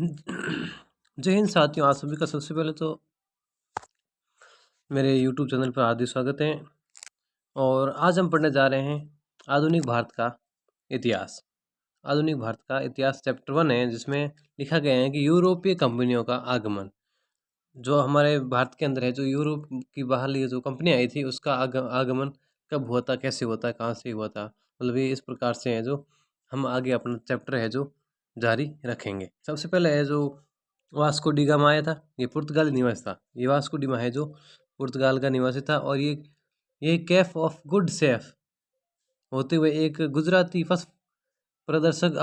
जय हिंद साथियों, आप सभी का सबसे पहले तो मेरे YouTube चैनल पर हार्दिक स्वागत है। और आज हम पढ़ने जा रहे हैं आधुनिक भारत का इतिहास। आधुनिक भारत का इतिहास चैप्टर 1 है, जिसमें लिखा गया है कि यूरोपीय कंपनियों का आगमन। जो हमारे भारत के अंदर है, जो यूरोप की बाहर ये जो कंपनी आई थी, उसका आगमन कब हुआ था, कैसे हुआ था, कहाँ से हुआ था, मतलब ये इस प्रकार से है जो हम आगे अपना चैप्टर है जो जारी रखेंगे। सबसे पहले है जो वास्को डी गामा आया था, ये पुर्तगाली निवासी था। ये वास्को डी गामा है जो पुर्तगाल का निवासी था, और ये कैफ ऑफ गुड सेफ होते हुए एक गुजराती फस प्रदर्शक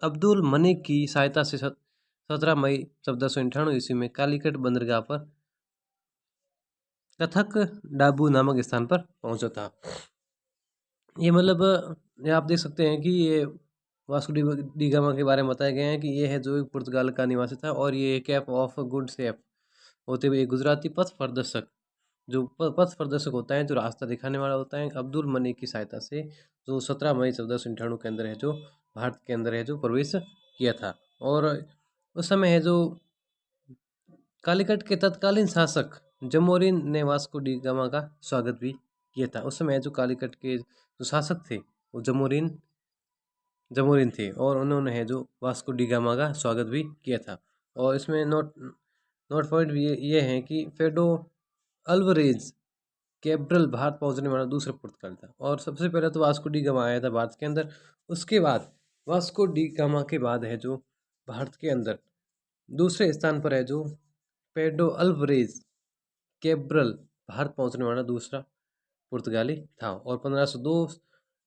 अब्दुल मनिक की सहायता से 17 मई 1498 ईस्वी में कालीकट बंदरगाह पर कथक डाबू नामक स्थान पर पहुंचा था। ये मतलब ये आप देख सकते हैं कि ये वास्को डी गामा के बारे में बताया गया है कि ये है जो एक पुर्तगाल का निवासी था, और ये कैप ऑफ गुड सेफ होते हुए एक गुजराती पथ प्रदर्शक, जो पथ प्रदर्शक होता है, जो रास्ता दिखाने वाला होता है, अब्दुल मनिक की सहायता से जो 17 मई 1498 के अंदर है जो भारत के अंदर है जो प्रवेश किया था। और उस समय है जो कालीकट के तत्कालीन शासक जमोरिन ने वास्को डी गामा का स्वागत भी किया था। उस समय जो कालीकट के जो शासक थे वो जमोरिन थे, और उन्होंने है जो वास्को डी गामा का स्वागत भी किया था। और इसमें नोट पॉइंट भी ये है कि फेडो अल्वरेज कैब्रल भारत पहुंचने वाला दूसरा पुर्तगाली था। और सबसे पहले तो वास्को डी गामा आया था भारत के अंदर। उसके बाद वास्को डी गामा के बाद है जो भारत के अंदर दूसरे स्थान पर है जो पेडो अल्वरेज कैब्रल भारत पहुंचने वाला दूसरा पुर्तगाली था। और 1502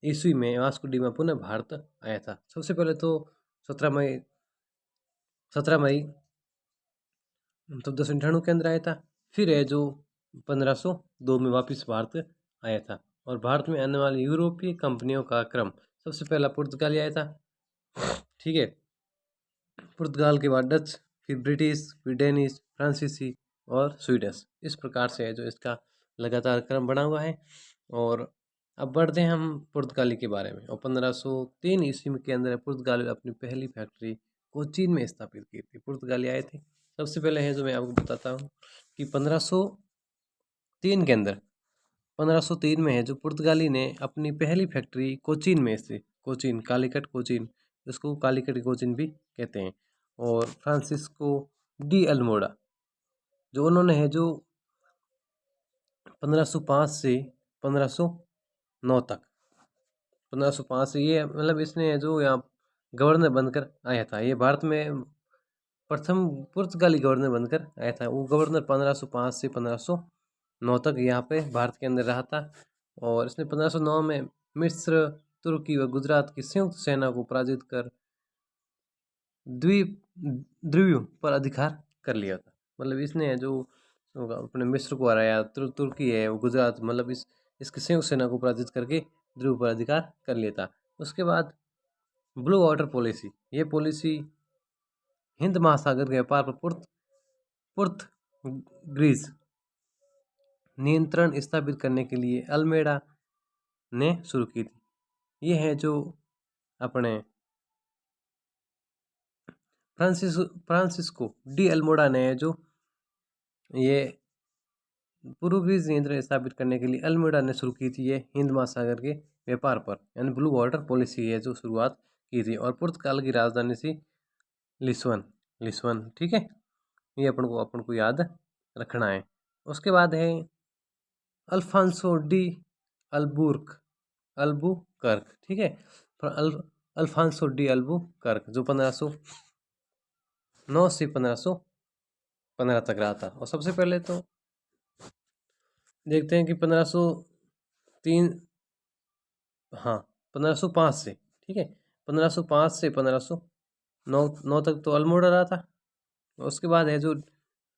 ईस्वी में वास्को डी गामा पुनः भारत आया था। सबसे पहले तो 17 मई 1498 के अंदर आया था। फिर है जो 1502 में वापस भारत आया था। और भारत में आने वाली यूरोपीय कंपनियों का क्रम, सबसे पहला पुर्तगाली आया था, ठीक है। पुर्तगाल के बाद डच, फिर ब्रिटिश, फिर डेनिश, फ्रांसीसी और स्वीडिश। इस प्रकार से है जो इसका लगातार क्रम बना हुआ है। और अब बढ़ते हैं हम पुर्तगाली के बारे में। और 1503 ईस्वी के अंदर पुर्तगाल ने अपनी पहली फैक्ट्री कोचीन में स्थापित की थी। पुर्तगाली आए थे। सबसे पहले है जो मैं आपको बताता हूँ कि 1503 के अंदर 1503 में है जो पुर्तगाली ने अपनी पहली फैक्ट्री कोचीन में से, कोचीन कालीकट कोचीन, इसको कालीकट कोचीन भी कहते हैं। और फ्रांसिस्को डी अल्मोड़ा, जो उन्होंने है जो 1505 से 1509 तक, 1505 से ये मतलब इसने जो यहाँ गवर्नर बनकर आया था। ये भारत में प्रथम पुर्तगाली गवर्नर बनकर आया था। वो गवर्नर 1505 से 1509 तक यहाँ पे भारत के अंदर रहा था। और इसने 1509 में मिस्र, तुर्की व गुजरात की संयुक्त सेना को पराजित कर द्वीप द्वीप पर अधिकार कर लिया था। मतलब इसने जो अपने मिस्र को हराया, तुर्की है, वो गुजरात, मतलब इसकी संयुक्त सेना को पराजित करके द्वीप पर अधिकार कर लिया था। उसके बाद ब्लू वाटर पॉलिसी, ये पॉलिसी हिंद महासागर के व्यापार पर पुर्तगीज नियंत्रण स्थापित करने के लिए अल्मेडा ने शुरू की थी। ये है जो अपने फ्रांसिस्को डी अल्मोड़ा ने जो ये पुर्तगीज नियंत्रण स्थापित करने के लिए अल्मेडा ने शुरू की थी। ये हिंद महासागर के व्यापार पर, यानी ब्लू वाटर पॉलिसी है जो शुरुआत की थी। और पुर्तगाल की राजधानी थी लिस्बन, ठीक है। ये अपन को याद रखना है। उसके बाद है अल्फांसो डी अल्बुकर्क, ठीक है। अल्फांसो डी अल्बुकर्क जो 1509 से 1515 तक रहा था। और सबसे पहले तो देखते हैं कि 1503, हाँ 1505 से, ठीक है, 1505 से 1509 तक तो अल्मोड़ा रहा था। उसके बाद है जो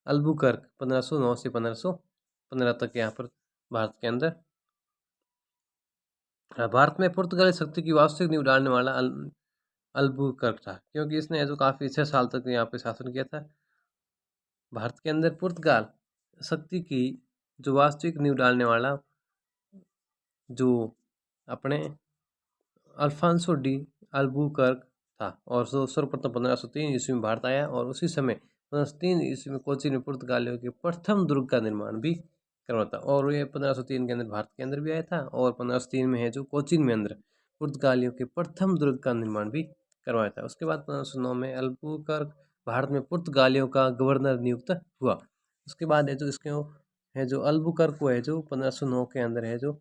अल्बुकर्क 1509 से 1515 तक यहाँ पर भारत के अंदर। भारत में पुर्तगाली शक्ति की वास्तविक नींव डालने वाला अल्बुकर्क था, क्योंकि इसने जो काफ़ी 6 साल तक यहाँ पे शासन किया था। भारत के अंदर पुर्तगाल शक्ति की जो वास्तविक नींव डालने वाला जो अपने अल्फांसो डी अल्बुकर्क था। और सर्वप्रथम 1503 ईस्वी में भारत आया और उसी समय 1503 ईस्वी में कोचीन में पुर्तगालियों के प्रथम दुर्ग का निर्माण भी करवाया था। और ये 1503 के अंदर भारत के अंदर भी आया था और 1503 में है जो कोचीन में अंदर पुर्तगालियों के प्रथम दुर्ग का निर्माण भी करवाया था। उसके बाद 1509 में अल्बुकर्क भारत में पुर्तगालियों का गवर्नर नियुक्त हुआ। उसके बाद है जो इसके है जो अल्बुकर्क को है जो 1509 के अंदर है जो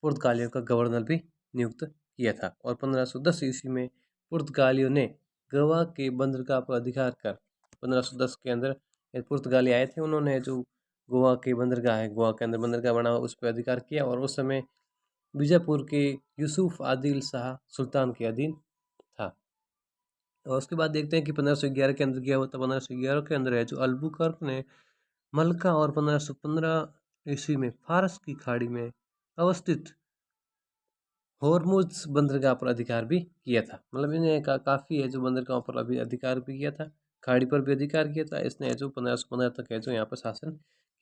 पुर्तगालियों का गवर्नर भी नियुक्त किया था। और 1510 ईस्वी में पुर्तगालियों ने गोवा के बंदरगाह पर अधिकार कर 1510 के अंदर पुर्तगाली आए थे, उन्होंने जो गोवा के बंदरगाह है, गोवा के अंदर बंदरगाह बना हुआ, उस पर अधिकार किया और उस समय बीजापुर के यूसुफ आदिल शाह सुल्तान के अधीन था। और उसके बाद देखते हैं कि 1511 के अंदर क्या होता है। 1511 के अंदर है जो अल्बुकर्क ने मलका और 1515 ईस्वी में फारस की खाड़ी में अवस्थित होर्मुज बंदरगाह पर अधिकार भी किया था। मतलब इन्हें काफ़ी है जो बंदरगाहों पर अभी अधिकार भी किया था, खाड़ी पर भी अधिकार किया था। इसने जो 1515 तक है जो यहाँ पर शासन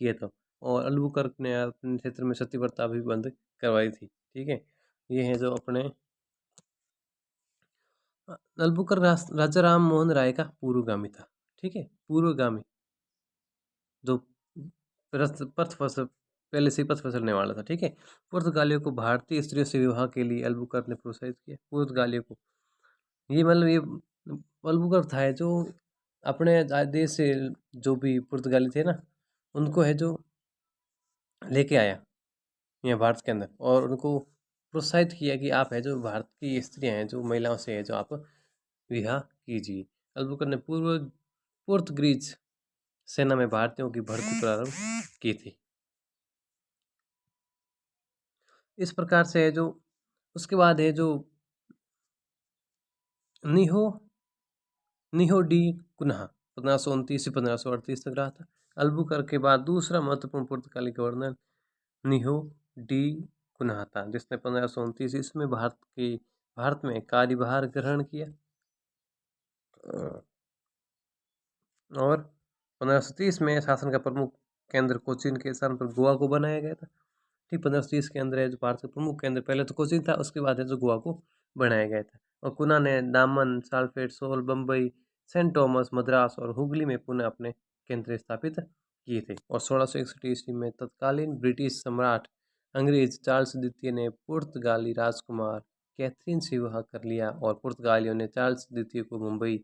किया था। और अल्बुकर्क ने अपने क्षेत्र में सती प्रथा भी बंद करवाई थी। ठीक है, ये है जो अपने अल्बुकर्क राजा राम मोहन राय का पूर्वगामी था। ठीक है, पूर्वगामी जो पथ फसल पहले से ही पथ फिसलने वाला था। ठीक है, पुर्तगालियों को भारतीय स्त्रियों से विवाह के लिए अल्बुकर्क ने प्रोत्साहित किया। पुर्तगालियों को ये मतलब ये अल्बुकर्क था जो अपने देश से जो भी पुर्तगाली थे ना, उनको है जो लेके आया यहाँ भारत के अंदर और उनको प्रोत्साहित किया कि आप है जो भारत की स्त्रियां हैं जो महिलाओं से है जो आप विवाह कीजिए। अल्बुकर्क ने पुर्तगीज सेना में भारतीयों की भर्ती प्रारंभ की थी। इस प्रकार से है जो उसके बाद है जो निहो निहो डी कुन्हा 1529 से 1538 तक रहा था। अल्बुकर्क के बाद दूसरा महत्वपूर्ण पुर्तगाली गवर्नर निहो डी कुन्हा था, जिसने 1529 ईस्वी में भारत में कार्यभार ग्रहण किया और 1530 में शासन का प्रमुख केंद्र कोचीन के स्थान पर गोवा को बनाया गया था। ठीक, 1530 के अंदर है जो भारत का प्रमुख केंद्र पहले तो कोचीन था, उसके बाद है जो गोवा को बनाया गया था। और कुन्हा ने दामन, साल्फेट, सोल, बम्बई, सेंट थॉमस, मद्रास और हुगली में पुनः अपने केंद्र स्थापित किए थे। और 1661 ईस्वी में तत्कालीन ब्रिटिश सम्राट अंग्रेज चार्ल्स द्वितीय ने पुर्तगाली राजकुमार कैथरीन से विवाह कर लिया और पुर्तगालियों ने चार्ल्स द्वितीय को मुंबई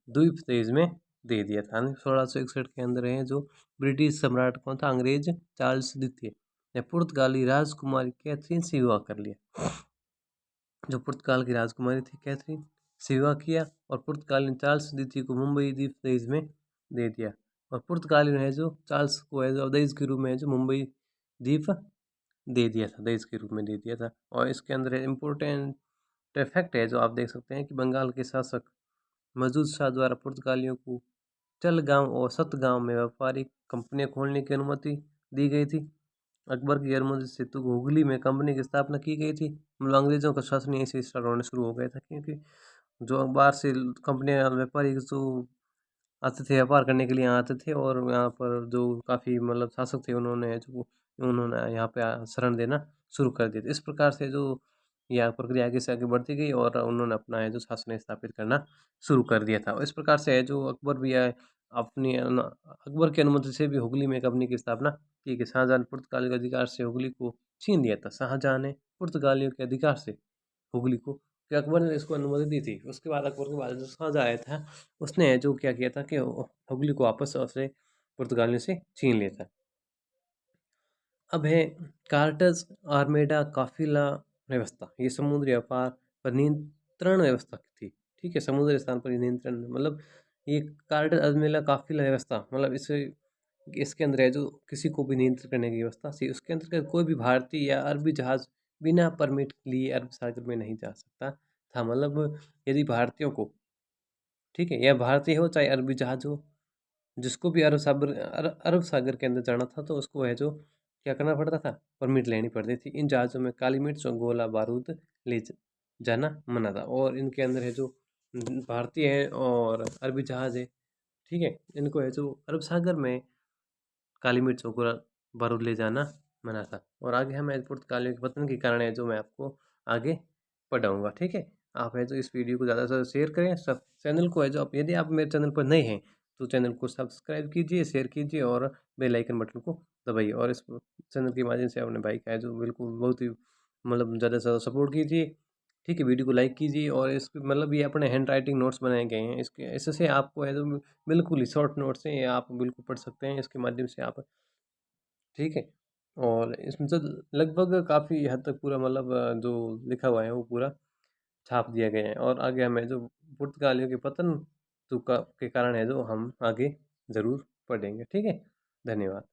द्वीप देश में दे दिया था। 1661 के अंदर है जो ब्रिटिश सम्राट कौन था, अंग्रेज चार्ल्स द्वितीय ने पुर्तगाली राजकुमारी कैथरीन से विवाह कर लिया। जो पुर्तगाल की राजकुमारी थी कैथरीन से विवाह किया और पुर्तगाली ने चार्ल्स द्वितीय को मुंबई द्वीप देश में दे दिया। और पुर्तगाली ने जो चार्ल्स को है जो देश के रूप में जो मुंबई द्वीप दे दिया था, देश के रूप में दे दिया था। और इसके अंदर इम्पोर्टेंट फैक्ट है जो आप देख सकते हैं कि बंगाल के शासक मजदूर शाह द्वारा पुर्तगालियों को चलगांव और सतगांव में व्यापारिक कंपनियां खोलने की अनुमति दी गई थी। अकबर की अनुमति से तो हुगली में कंपनी की स्थापना की गई थी। मतलब अंग्रेजों का शासन यहीं से स्टार्ट होना शुरू हो गया था, क्योंकि जो बाहर से कंपनियां व्यापारी जो आते थे व्यापार करने के लिए यहाँ आते थे और यहाँ पर जो काफ़ी मतलब शासक थे उन्होंने यहाँ पे शरण देना शुरू कर दिया था। इस प्रकार से जो यह प्रक्रिया आगे से आगे बढ़ती गई और उन्होंने अपना है जो शासन स्थापित करना शुरू कर दिया था। और इस प्रकार से है जो अकबर भी है अकबर की अनुमति से भी हुगली में कंपनी की स्थापना की कि शाहजहाँ ने पुर्तगाली के अधिकार से हुगली को छीन लिया था। शाहजहाँ ने पुर्तगालियों के अधिकार से हुगली को कि अकबर ने इसको अनुमति दी थी। उसके बाद अकबर के बाद जो शाहजहाँ आया था उसने जो क्या किया था कि हुगली को वापस से पुर्तगालियों से छीन लिया था। अब है कार्टस आर्मेडा काफिला व्यवस्था। ये समुद्री व्यापार पर नियंत्रण व्यवस्था थी। ठीक है, समुद्री स्थान पर नियंत्रण मतलब ये कार्टस आर्मेडा काफिला व्यवस्था मतलब इसके अंदर है जो किसी को भी नियंत्रित करने की व्यवस्था थी। उसके अंतर्गत कोई भी भारतीय या अरबी जहाज बिना परमिट लिए अरब सागर में नहीं जा सकता था। मतलब यदि भारतीयों को, ठीक है, या भारतीय हो चाहे अरबी जहाज हो, जिसको भी अरब सागर के अंदर जाना था तो उसको है जो क्या करना पड़ता था, परमिट लेनी पड़ती थी। इन जहाज़ों में काली मिर्च और गोला बारूद ले जाना मना था। और इनके अंदर है जो भारतीय है और अरबी जहाज है, ठीक है, इनको है जो अरब सागर में काली मिर्च और गोला बारूद ले जाना मना था। और आगे हम पुर्तगालियों के पतन के कारण है जो मैं आपको आगे पढ़ाऊँगा। ठीक है, आप है जो इस वीडियो को ज़्यादा से ज़्यादा शेयर करें, सब चैनल को है जो आप, यदि आप मेरे चैनल पर नए हैं तो चैनल को सब्सक्राइब कीजिए, शेयर कीजिए और बेल आइकन बटन को दबाइए और इस चैनल के माध्यम से अपने भाई का है जो बिल्कुल बहुत ही मतलब ज़्यादा से ज़्यादा सपोर्ट कीजिए। ठीक है, वीडियो को लाइक कीजिए और इस मतलब ये अपने हैंड राइटिंग नोट्स बनाए गए हैं, इसके इससे आपको है जो बिल्कुल ही शॉर्ट नोट्स हैं, ये आप बिल्कुल पढ़ सकते हैं इसके माध्यम से आप। ठीक है, और इसमें तो लगभग काफ़ी हद तक पूरा मतलब जो लिखा हुआ है वो पूरा छाप दिया गया है और आगे हमें जो पुर्तगालियों के पतन तो का के कारण है जो हम आगे ज़रूर पढ़ेंगे। ठीक है, धन्यवाद।